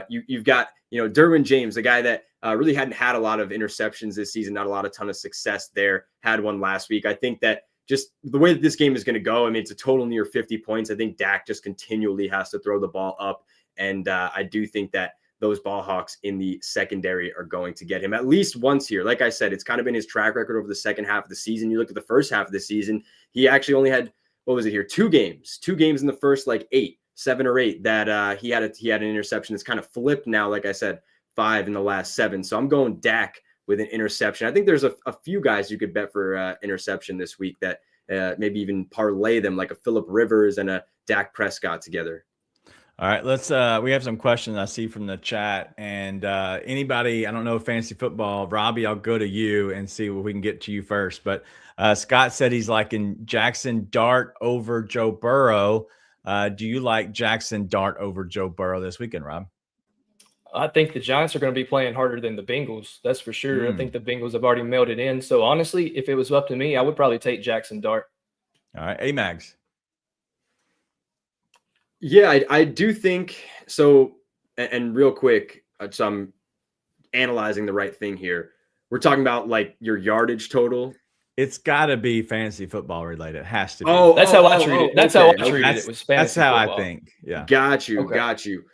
You've got Derwin James, the guy that really hadn't had a lot of interceptions this season, not a ton of success there. Had one last week. I think that just the way that this game is going to go, I mean, it's a total near 50 points. I think Dak just continually has to throw the ball up, and I do think that those ball hawks in the secondary are going to get him at least once here. Like I said, it's kind of been his track record over the second half of the season. You look at the first half of the season, he actually only had, 2 games in the first 7 or 8 that he had an interception. It's kind of flipped now. Like I said, 5 in the last 7. So I'm going Dak with an interception. I think there's a few guys you could bet for interception this week that maybe even parlay them, like a Phillip Rivers and a Dak Prescott together. All right, let's we have some questions I see from the chat, and anybody, I don't know, fantasy football, Robbie, I'll go to you and see what we can get to you first. But Scott said he's liking Jackson Dart over Joe Burrow. Do you like Jackson Dart over Joe Burrow this weekend, Rob? I think the Giants are going to be playing harder than the Bengals. That's for sure. I think the Bengals have already melted in. So honestly, if it was up to me, I would probably take Jackson Dart. All right, A-Mags. Yeah, I do think so. And real quick, so I'm analyzing the right thing here. We're talking about your yardage total. It's got to be fantasy football related. It has to be. That's how I treat it. That's how I treat it. Was fantasy That's how football. I think. Yeah. Got you.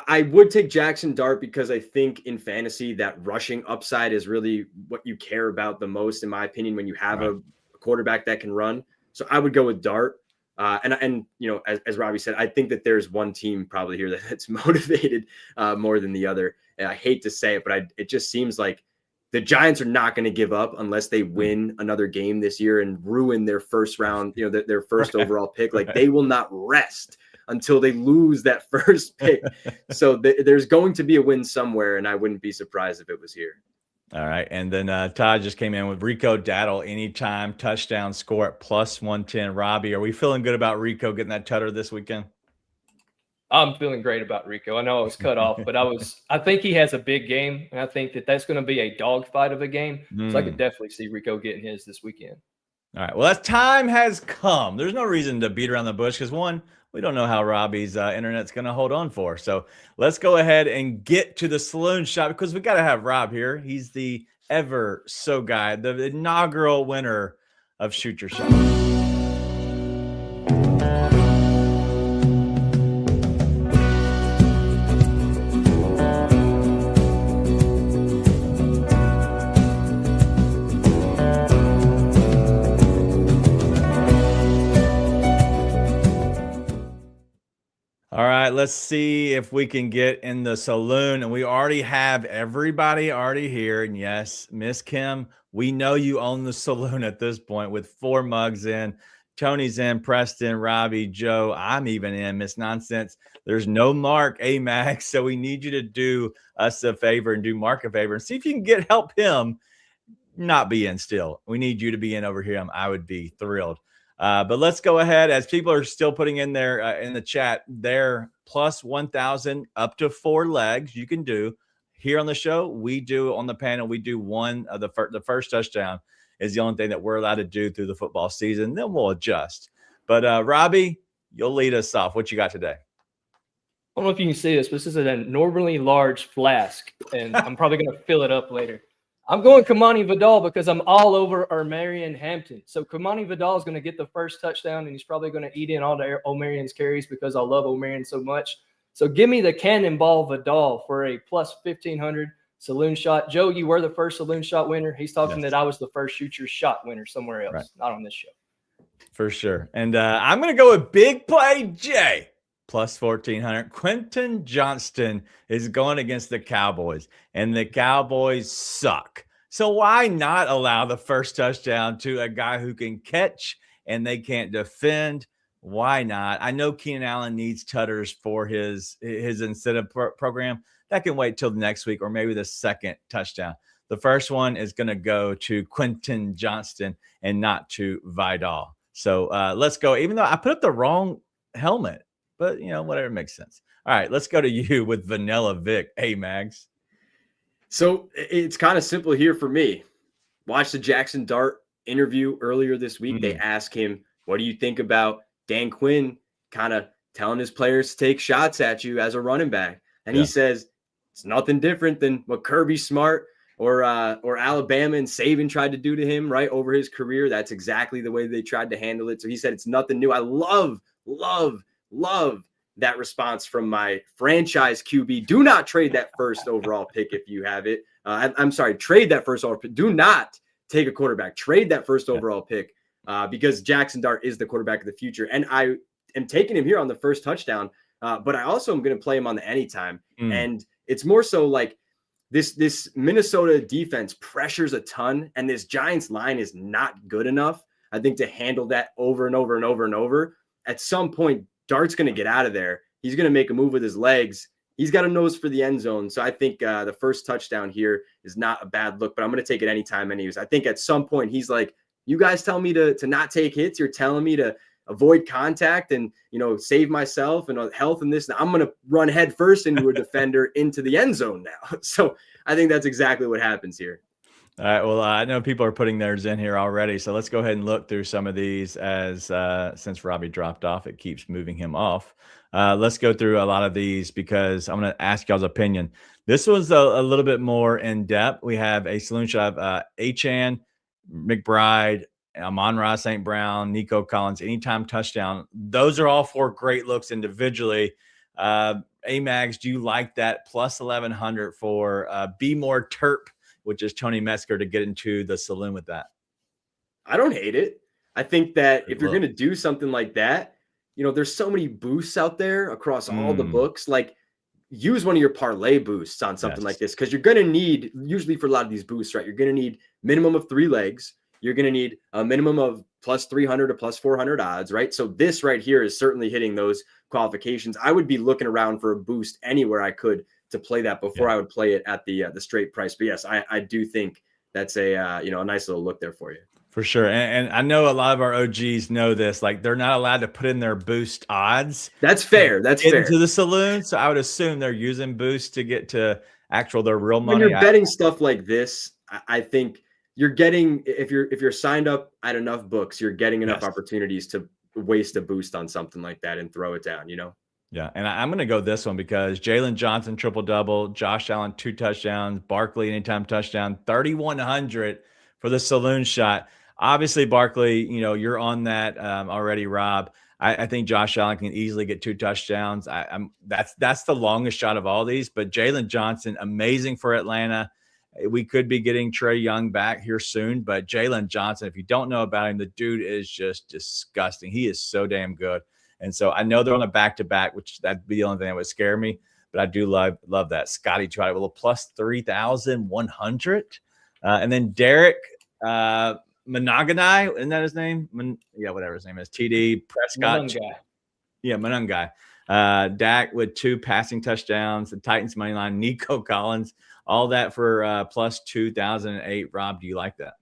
I would take Jackson Dart because I think in fantasy that rushing upside is really what you care about the most, in my opinion, when you have a quarterback that can run. So I would go with Dart. And as Robbie said, I think that there's one team probably here that's motivated more than the other. And I hate to say it, but it just seems like the Giants are not going to give up unless they win another game this year and ruin their first round, their first overall pick. They will not rest until they lose that first pick. So there's going to be a win somewhere, and I wouldn't be surprised if it was here. All right. And then Todd just came in with Rico Dowdle anytime touchdown score at plus 110. Robbie, are we feeling good about Rico getting that tutter this weekend? I'm feeling great about Rico. I know I was cut off, but I think he has a big game, and I think that's going to be a dogfight of a game. So I could definitely see Rico getting his this weekend. All right. Well, that time has come. There's no reason to beat around the bush because, one, we don't know how Robbie's internet's going to hold on for. So let's go ahead and get to the saloon shop because we got to have Rob here. He's the ever so guy, the inaugural winner of Shoot Your Shot. All right, let's see if we can get in the saloon. And we already have everybody already here. And yes, Miss Kim, we know you own the saloon at this point with 4 mugs in. Tony's in, Preston, Robbie, Joe. I'm even in, Miss Nonsense. There's no Mark, Max. So we need you to do us a favor and do Mark a favor and see if you can help him not be in still. We need you to be in over here. I would be thrilled. But let's go ahead as people are still putting in there in the chat. They're plus 1,000 up to 4 legs. You can do here on the show. We do on the panel. We do one of the first touchdown is the only thing that we're allowed to do through the football season. Then we'll adjust. But Robbie, you'll lead us off. What you got today? I don't know if you can see this, but this is an abnormally large flask, and I'm probably going to fill it up later. I'm going Kamani Vidal because I'm all over Omarion Hampton. So Kamani Vidal is going to get the first touchdown, and he's probably going to eat in all the Omarion's carries because I love Omarion so much. So give me the Cannonball Vidal for a plus 1,500 saloon shot. Joe, you were the first saloon shot winner. He's talking that I was the first shoot your shot winner somewhere else, not on this show. For sure. And I'm going to go with Big Play J. Plus 1,400. Quentin Johnston is going against the Cowboys, and the Cowboys suck. So why not allow the first touchdown to a guy who can catch and they can't defend? Why not? I know Keenan Allen needs tutters for his incentive program. That can wait till the next week or maybe the second touchdown. The first one is going to go to Quentin Johnston and not to Vidal. So let's go. Even though I put up the wrong helmet. But, whatever makes sense. All right, let's go to you with Vanilla Vic. Hey, Mags. So it's kind of simple here for me. Watch the Jackson Dart interview earlier this week. They asked him, what do you think about Dan Quinn kind of telling his players to take shots at you as a running back? And he says, it's nothing different than what Kirby Smart or Alabama and Saban tried to do to him right over his career. That's exactly the way they tried to handle it. So he said, it's nothing new. I love that response from my franchise QB. Do not trade that first overall pick if you have it. I'm sorry, trade that first overall pick. Do not take a quarterback. Trade that first overall pick because Jackson Dart is the quarterback of the future. And I am taking him here on the first touchdown, but I also am going to play him on the anytime. And it's more so like this Minnesota defense pressures a ton, and this Giants line is not good enough, I think, to handle that over and over and over and over. At some point, Dart's going to get out of there. He's going to make a move with his legs. He's got a nose for the end zone. So I think the first touchdown here is not a bad look, but I'm going to take it anytime anyways. I think at some point he's like, you guys tell me to not take hits. You're telling me to avoid contact and, save myself and health and this. I'm going to run head first into a defender into the end zone now. So I think that's exactly what happens here. All right. Well, I know people are putting theirs in here already. So let's go ahead and look through some of these as since Robbie dropped off, it keeps moving him off. Let's go through a lot of these because I'm going to ask y'all's opinion. This was a little bit more in depth. We have a saloon shot of Achane, McBride, Amon-Ra St. Brown, Nico Collins, anytime touchdown. Those are all 4 great looks individually. Mags, do you like that plus 1,100 for Be More Terp, which is Tony Metzger, to get into the saloon with that? I don't hate it. I think that if you're going to do something like that, there's so many boosts out there across all the books. Like, use one of your parlay boosts on something like this, because you're going to need, usually for a lot of these boosts, right, you're going to need minimum of 3 legs. You're going to need a minimum of plus 300 to plus 400 odds, right? So this right here is certainly hitting those qualifications. I would be looking around for a boost anywhere I could to play that before I would play it at the straight price. But yes, I do think that's a a nice little look there for you. For sure. And I know a lot of our OGs know this, like they're not allowed to put in their boost odds. That's fair. That's fair. Into the saloon. So I would assume they're using boost to get to their real money. When you're betting stuff like this, I think you're getting, if you're signed up at enough books, you're getting enough opportunities to waste a boost on something like that and throw it down, Yeah, and I'm going to go this one because Jalen Johnson, triple-double, Josh Allen, 2 touchdowns, Barkley, anytime touchdown, 3,100 for the saloon shot. Obviously, Barkley, you're on that already, Rob. I think Josh Allen can easily get 2 touchdowns. That's the longest shot of all these, but Jalen Johnson, amazing for Atlanta. We could be getting Trey Young back here soon, but Jalen Johnson, if you don't know about him, the dude is just disgusting. He is so damn good. And so I know they're on a back-to-back, which that'd be the only thing that would scare me. But I do love that. Scotty tried with a plus 3,100. And then Derek Monoganai, isn't that his name? Whatever his name is. TD Prescott. Monungai. Yeah, Monungai. Dak with 2 passing touchdowns. The Titans money line. Nico Collins. All that for plus 2,008. Rob, do you like that?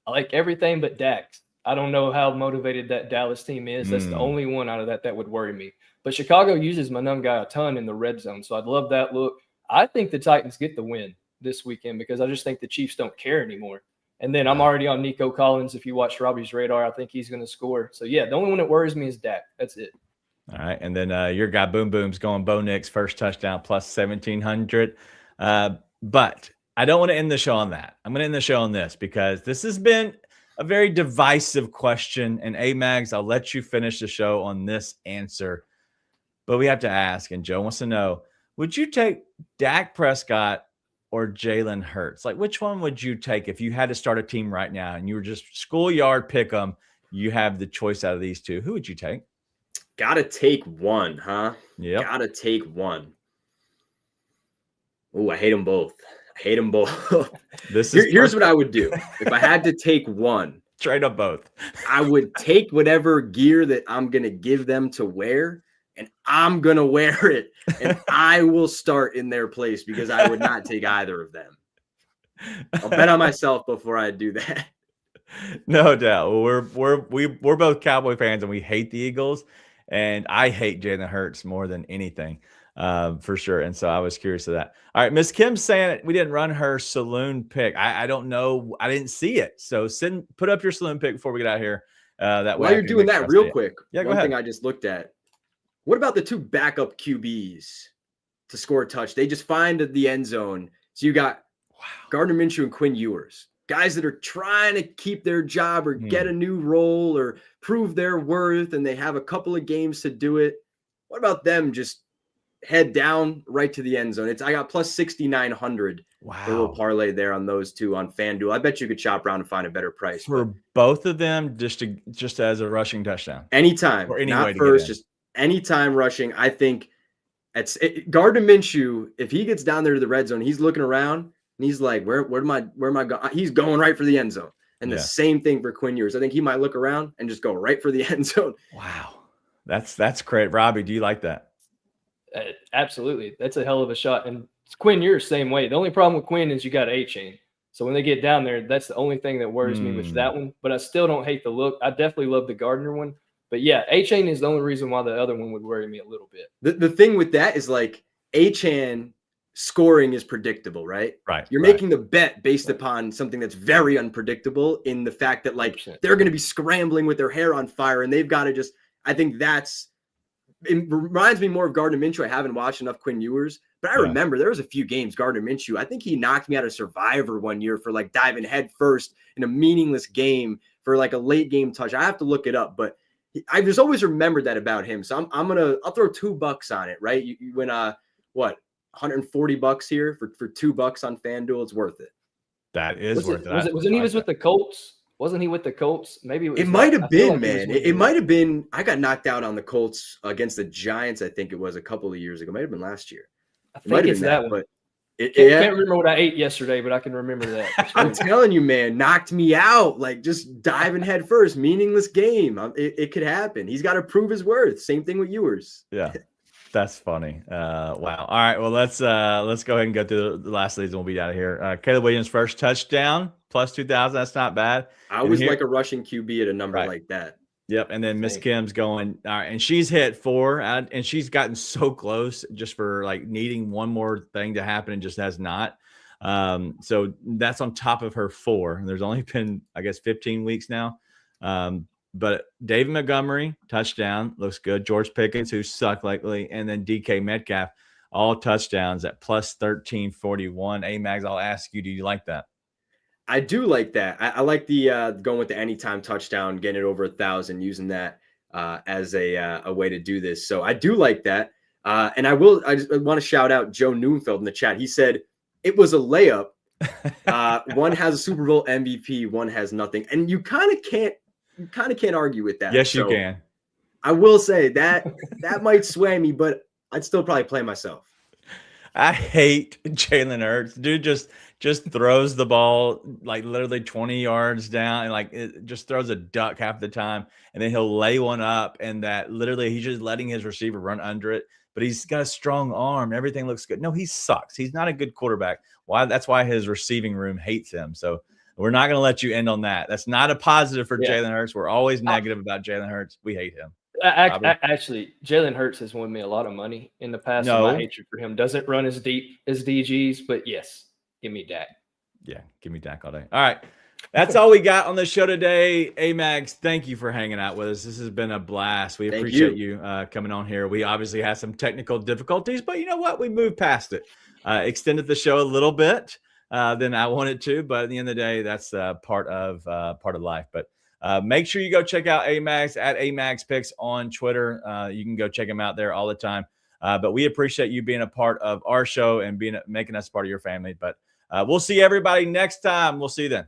I like everything but Dak. I don't know how motivated that Dallas team is. That's the only one out of that would worry me. But Chicago uses Monungai a ton in the red zone, so I'd love that look. I think the Titans get the win this weekend because I just think the Chiefs don't care anymore. And then I'm already on Nico Collins. If you watch Robbie's radar, I think he's going to score. So, yeah, the only one that worries me is Dak. That's it. All right. And then your guy, Boom Boom's going Bo Nix, first touchdown, plus 1,700. But I don't want to end the show on that. I'm going to end the show on this because this has been a very divisive question. And A-Mags, I'll let you finish the show on this answer. But we have to ask, and Joe wants to know, would you take Dak Prescott or Jalen Hurts? Like, which one would you take if you had to start a team right now and you were just schoolyard pick them? You have the choice out of these two. Who would you take? Gotta take one, huh? Yeah. Gotta take one. Oh, I hate them both. Here's what I would do. If I had to take one, trade up both. I would take whatever gear that I'm going to give them to wear, and I'm going to wear it, and I will start in their place because I would not take either of them. I'll bet on myself before I do that. No doubt. We're both Cowboy fans, and we hate the Eagles, and I hate Jalen Hurts more than anything. For sure. And so I was curious of that. All right. Miss Kim's saying we didn't run her saloon pick. I don't know. I didn't see it. So put up your saloon pick before we get out here. That way while you're doing that real quick. Yeah, go one ahead. thing I just looked at. What about the 2 backup QBs to score a touch? They just find the end zone. So you got Gardner Minshew and Quinn Ewers, guys that are trying to keep their job or get a new role or prove their worth. And they have a couple of games to do it. What about them just head down right to the end zone? I got plus 6,900 for a little parlay there on those 2 on FanDuel. I bet you could shop around and find a better price for both of them, just as a rushing touchdown. Anytime, or any not way to first, just anytime rushing. I think Gardner Minshew, if he gets down there to the red zone, he's looking around and he's like, where am I going? He's going right for the end zone. And the same thing for Quinn Ewers. I think he might look around and just go right for the end zone. Wow. That's great. Robbie, do you like that? Absolutely. That's a hell of a shot. And Quinn, you're the same way. The only problem with Quinn is you got A-Chain. So when they get down there, that's the only thing that worries me with that one. But I still don't hate the look. I definitely love the Gardner one. But yeah, A-Chain is the only reason why the other one would worry me a little bit. The thing with that is like A-Chain scoring is predictable, right? Right. You're making the bet based upon something that's very unpredictable in the fact that like 100%. They're going to be scrambling with their hair on fire and they've got to just – I think it reminds me more of Gardner Minshew. I haven't watched enough Quinn Ewers, but I remember there was a few games Gardner Minshew. I think he knocked me out of Survivor one year for like diving head first in a meaningless game for like a late game touch. I have to look it up, but I just always remembered that about him. So I'll throw $2 on it, right? You win $140 here for $2 on FanDuel. It's worth it. That is worth it. Wasn't he with the Colts? Wasn't he with the Colts? Maybe it might have been, man. It might have been. I got knocked out on the Colts against the Giants. I think it was a couple of years ago. Might have been last year. I think it's that one. But I can't remember what I ate yesterday, but I can remember that. I'm telling you, man, knocked me out. Like just diving head first, meaningless game. It could happen. He's got to prove his worth. Same thing with Ewers. Yeah. That's funny. Wow. All right. Well, let's go ahead and go through the last leads and we'll be out of here. Caleb Williams first touchdown plus 2,000. That's not bad. I always like a rushing QB at a number like that. Yep. And then Miss Kim's going, all right, and she's hit 4 and she's gotten so close just for like needing one more thing to happen and just has not. So that's on top of her 4. There's only been, I guess, 15 weeks now. But David Montgomery, touchdown, looks good. George Pickens, who sucked lately, and then DK Metcalf, all touchdowns at plus 1341. A-Mags, I'll ask you, do you like that? I do like that. I like the going with the anytime touchdown, getting it over 1,000, using that as a way to do this. So I do like that. And I just want to shout out Joe Neufeld in the chat. He said it was a layup. One has a Super Bowl MVP, one has nothing. And you kind of can't argue with that. Yes, you can. I will say that might sway me, but I'd still probably play myself. I hate Jalen Hurts. Dude just throws the ball like literally 20 yards down and like it just throws a duck half the time. And then he'll lay one up and that literally he's just letting his receiver run under it. But he's got a strong arm. Everything looks good. No, he sucks. He's not a good quarterback. That's why his receiving room hates him. So we're not going to let you end on that. That's not a positive for Jalen Hurts. We're always negative about Jalen Hurts. We hate him. Actually, Jalen Hurts has won me a lot of money in the past. No. So my hatred for him doesn't run as deep as DG's, but yes, give me Dak. Yeah, give me Dak all day. All right. That's all we got on the show today. Mags, thank you for hanging out with us. This has been a blast. We appreciate you coming on here. We obviously had some technical difficulties, but you know what? We moved past it. Extended the show a little bit than I wanted to, but at the end of the day, that's part of life. But make sure you go check out Mags at MagsPicks on Twitter. You can go check him out there all the time. But we appreciate you being a part of our show and making us part of your family. But we'll see everybody next time. We'll see you then.